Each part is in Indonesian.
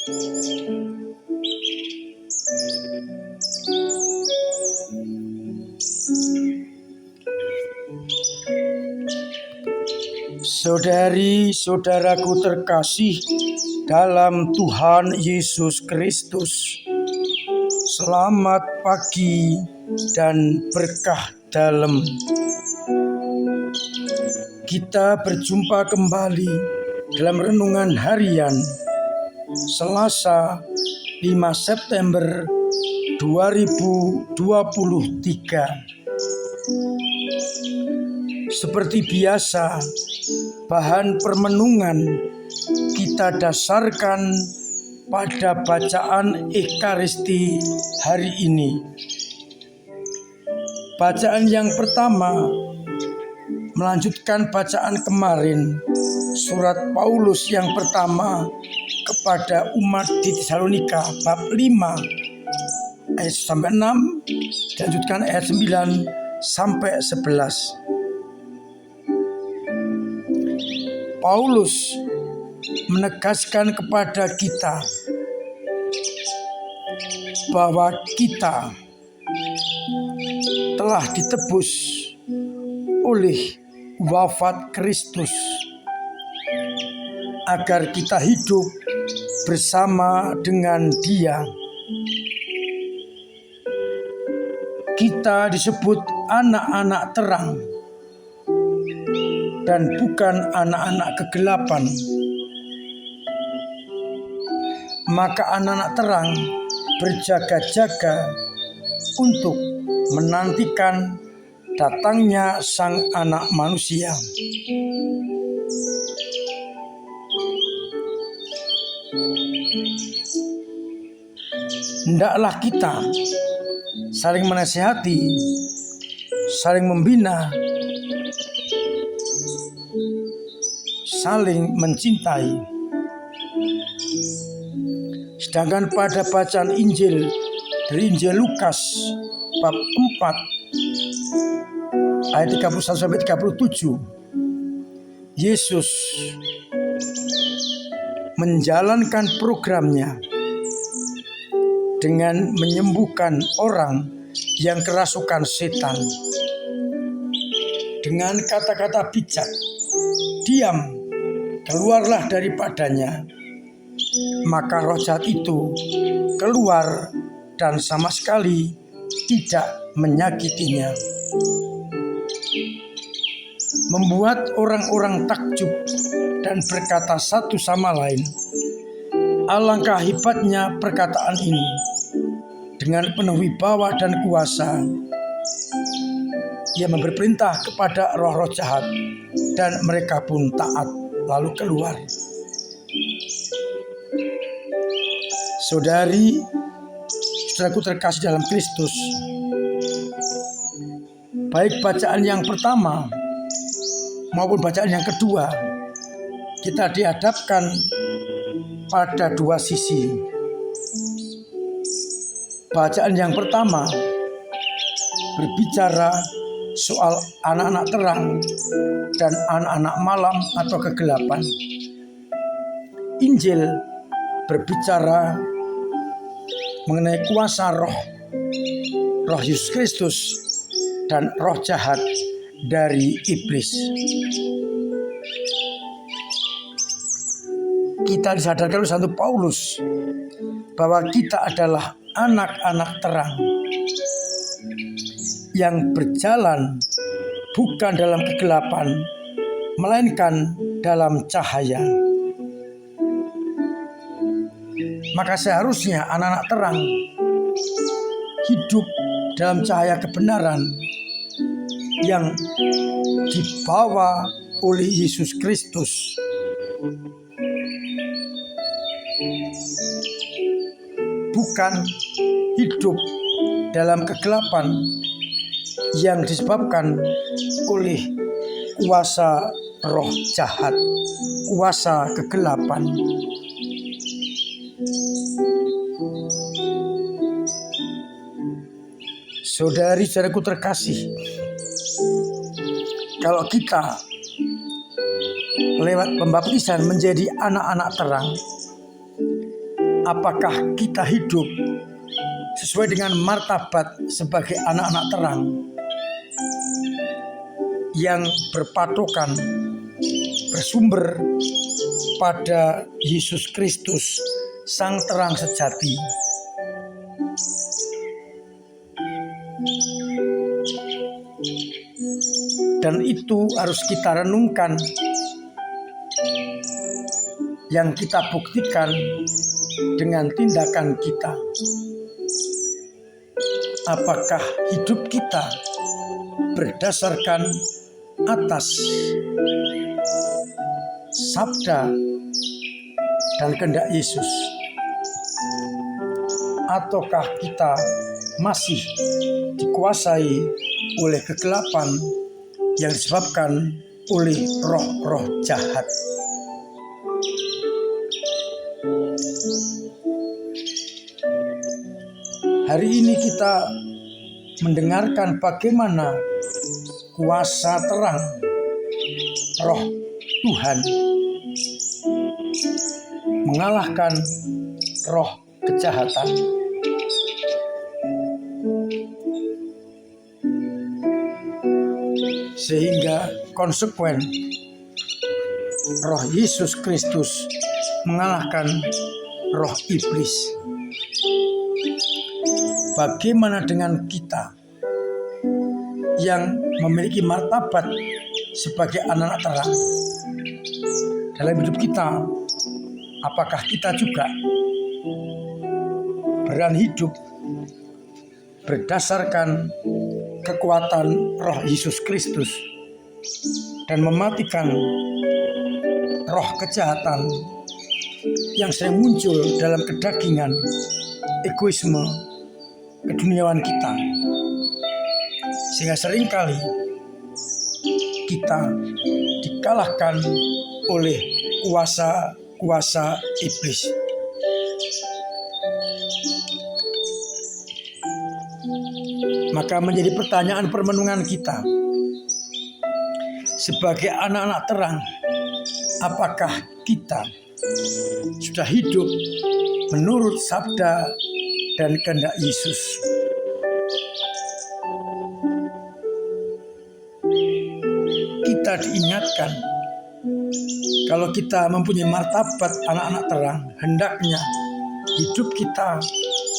Saudari-saudaraku terkasih dalam Tuhan Yesus Kristus, selamat pagi dan berkah dalam. Kita berjumpa kembali dalam renungan harian Selasa 5 September 2023. Seperti biasa, bahan permenungan kita dasarkan pada bacaan Ekaristi hari ini. Bacaan yang pertama melanjutkan bacaan kemarin, surat Paulus yang pertama kepada umat di Tesalonika bab 5 ayat 6, dilanjutkan ayat 9 sampai 11. Paulus menegaskan kepada kita bahwa kita telah ditebus oleh wafat Kristus agar kita hidup bersama dengan Dia. Kita disebut anak-anak terang dan bukan anak-anak kegelapan. Maka anak-anak terang berjaga-jaga untuk menantikan datangnya Sang Anak Manusia. Hendaklah kita saling menasihati, saling membina, saling mencintai. Sedangkan pada bacaan Injil dari Injil Lukas bab 4 ayat 31 sampai 37, Yesus menjalankan programnya dengan menyembuhkan orang yang kerasukan setan. Dengan kata-kata bijak, diam, keluarlah daripadanya. Maka roh jahat itu keluar dan sama sekali tidak menyakitinya. Membuat orang-orang takjub dan berkata satu sama lain, alangkah hebatnya perkataan ini. Dengan penuh wibawa dan kuasa, Ia memberi perintah kepada roh-roh jahat dan mereka pun taat lalu keluar. Saudari-saudaraku terkasih dalam Kristus, baik bacaan yang pertama maupun bacaan yang kedua, kita dihadapkan pada dua sisi. Bacaan yang pertama berbicara soal anak-anak terang dan anak-anak malam atau kegelapan. Injil berbicara mengenai kuasa roh Yesus Kristus dan roh jahat dari iblis. Kita disadarkan oleh Santo Paulus bahwa kita adalah anak-anak terang yang berjalan bukan dalam kegelapan, melainkan dalam cahaya. Maka seharusnya anak-anak terang hidup dalam cahaya kebenaran yang dibawa oleh Yesus Kristus. Bukan hidup dalam kegelapan yang disebabkan oleh kuasa roh jahat, kuasa kegelapan. Saudari-saudaraku terkasih, kalau kita lewat pembaptisan menjadi anak-anak terang, apakah kita hidup sesuai dengan martabat sebagai anak-anak terang yang berpatokan bersumber pada Yesus Kristus, Sang Terang Sejati. Dan itu harus kita renungkan, yang kita buktikan dengan tindakan kita. Apakah hidup kita berdasarkan atas sabda dan kehendak Yesus, ataukah kita masih dikuasai oleh kegelapan yang disebabkan oleh roh-roh jahat? Hari ini kita mendengarkan bagaimana kuasa terang roh Tuhan mengalahkan roh kejahatan. Sehingga konsekuen roh Yesus Kristus mengalahkan roh iblis. Bagaimana dengan kita yang memiliki martabat sebagai anak-anak terang? Dalam hidup kita, apakah kita juga berani hidup berdasarkan kekuatan roh Yesus Kristus dan mematikan roh kejahatan yang sering muncul dalam kedagingan, egoisme, keduniawan kita, sehingga seringkali kita dikalahkan oleh kuasa-kuasa iblis. Maka menjadi pertanyaan permenungan kita sebagai anak-anak terang, apakah kita sudah hidup menurut sabda dan kehendak Yesus? Kita diingatkan, kalau kita mempunyai martabat anak-anak terang, hendaknya hidup kita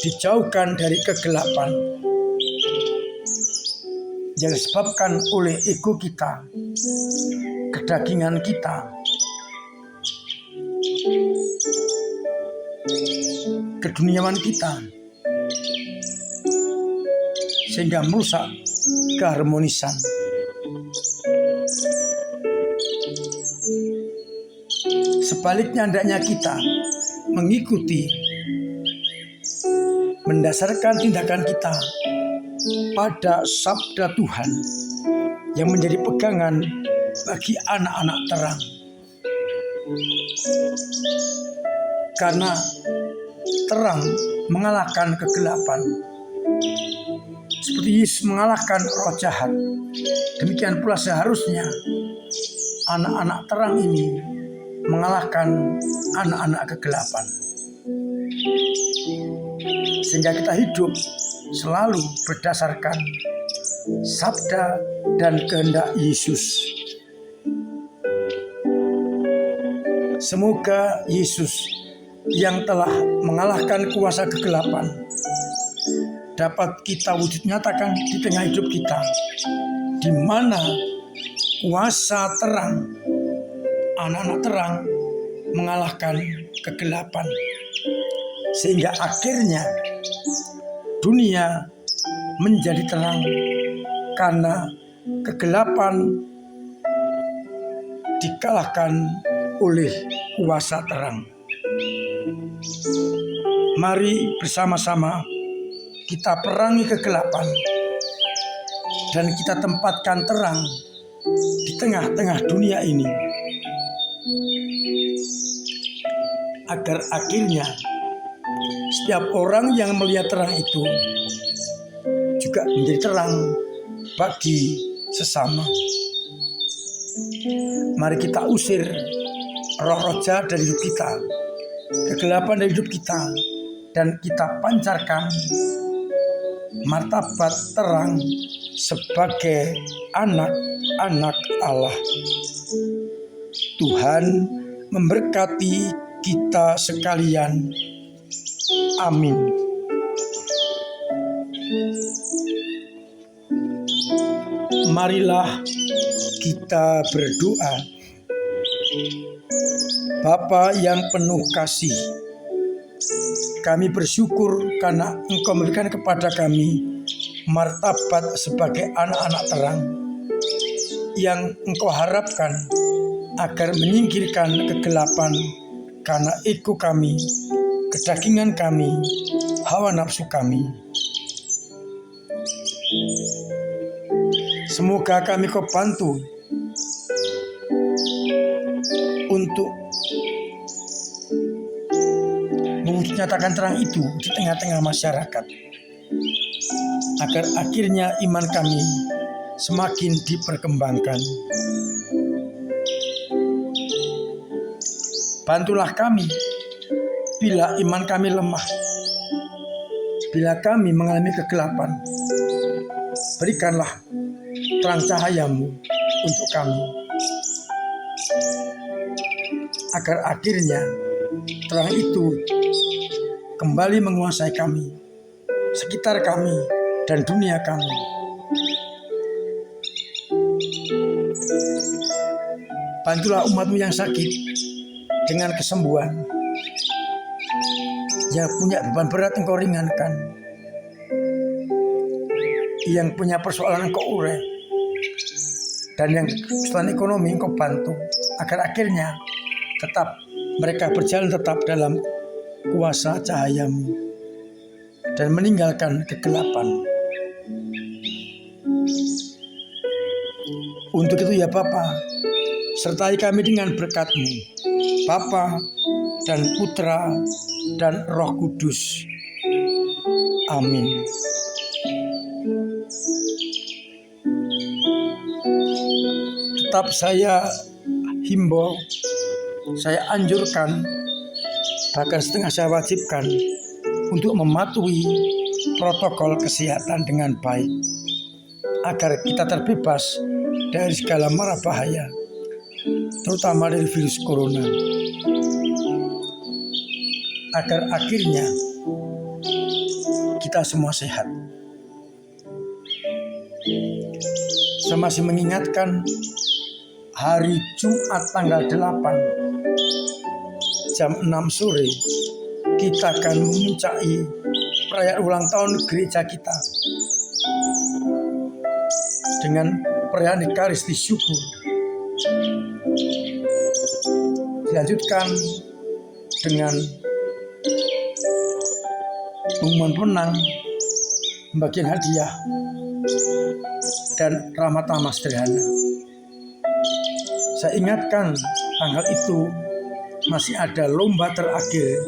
dijauhkan dari kegelapan yang disebabkan oleh ego kita, kedagingan kita, keduniawan kita, sehingga merusak keharmonisan. Sebaliknya, hendaknya kita mengikuti, mendasarkan tindakan kita pada sabda Tuhan yang menjadi pegangan bagi anak-anak terang. Karena terang mengalahkan kegelapan, seperti Yesus mengalahkan roh jahat, demikian pula seharusnya anak-anak terang ini mengalahkan anak-anak kegelapan. Sehingga kita hidup selalu berdasarkan sabda dan kehendak Yesus. Semoga Yesus yang telah mengalahkan kuasa kegelapan dapat kita wujud nyatakan di tengah hidup kita, di mana kuasa terang, anak-anak terang mengalahkan kegelapan, sehingga akhirnya dunia menjadi terang karena kegelapan dikalahkan oleh kuasa terang. Mari bersama-sama kita perangi kegelapan dan kita tempatkan terang di tengah-tengah dunia ini, agar akhirnya setiap orang yang melihat terang itu juga menjadi terang bagi sesama. Mari kita usir roh-roh jahat dari hidup kita, kegelapan dari hidup kita, dan kita pancarkan martabat terang sebagai anak-anak Allah. Tuhan memberkati kita sekalian. Amin. Marilah kita berdoa. Bapa yang penuh kasih, kami bersyukur karena Engkau memberikan kepada kami martabat sebagai anak-anak terang yang Engkau harapkan agar menyingkirkan kegelapan karena ego kami, kedagingan kami, hawa nafsu kami. Semoga kami Kau bantu untuk menyatakan terang itu di tengah-tengah masyarakat, agar akhirnya iman kami semakin diperkembangkan. Bantulah kami bila iman kami lemah, bila kami mengalami kegelapan. Berikanlah terang cahayamu untuk kami, agar akhirnya terang itu kembali menguasai kami, sekitar kami, dan dunia kami. Bantulah umat-Mu yang sakit dengan kesembuhan, yang punya beban berat Engkau ringankan, yang punya persoalan Engkau urai, dan yang persoalan ekonomi Engkau bantu, agar akhirnya tetap mereka berjalan tetap dalam kuasa cahayamu dan meninggalkan kegelapan. Untuk itu ya Bapa, sertai kami dengan berkat-Mu, Bapa dan Putra dan Roh Kudus. Amin. Tetap saya himbau, saya anjurkan, bahkan setengah saya wajibkan untuk mematuhi protokol kesehatan dengan baik, agar kita terbebas dari segala mara bahaya, terutama dari virus corona, agar akhirnya kita semua sehat. Saya masih mengingatkan hari Jumat tanggal 8 jam 6 sore kita akan memuncaki perayaan ulang tahun gereja kita dengan perayaan Ekaristi syukur. Dilanjutkan dengan pengumuman pemenang, pembagian hadiah, dan ramah-tamah sederhana. Saya ingatkan tanggal itu masih ada lomba terakhir,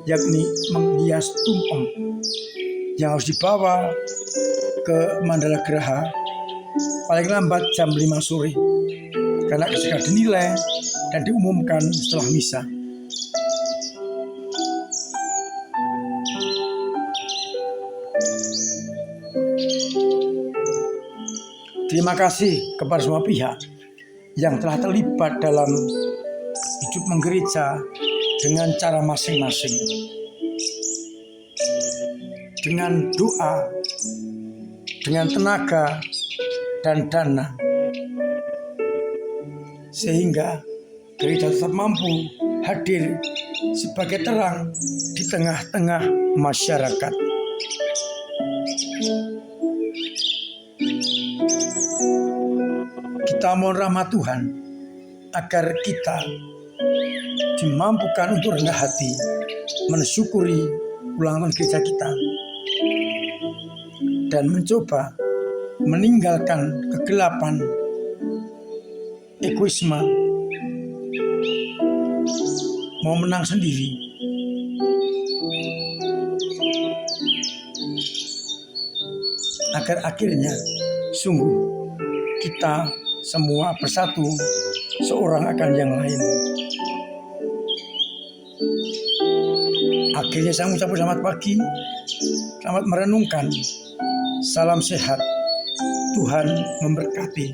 yakni menghias tumpeng yang harus dibawa ke Mandala Geraha paling lambat jam 5 sore, karena sudah dinilai dan diumumkan setelah misa. Terima kasih kepada semua pihak yang telah terlibat dalam hidup menggereja dengan cara masing-masing, dengan doa, dengan tenaga dan dana, sehingga gereja tetap mampu hadir sebagai terang di tengah-tengah masyarakat. Kita mohon rahmat Tuhan agar kita dimampukan untuk rendah hati mensyukuri ulang tahun gereja kita dan mencoba meninggalkan kegelapan, egoisme, mau menang sendiri, agar akhirnya sungguh kita semua bersatu, seorang akan yang lain. Akhirnya saya mengucap selamat pagi, selamat merenungkan. Salam sehat, Tuhan memberkati.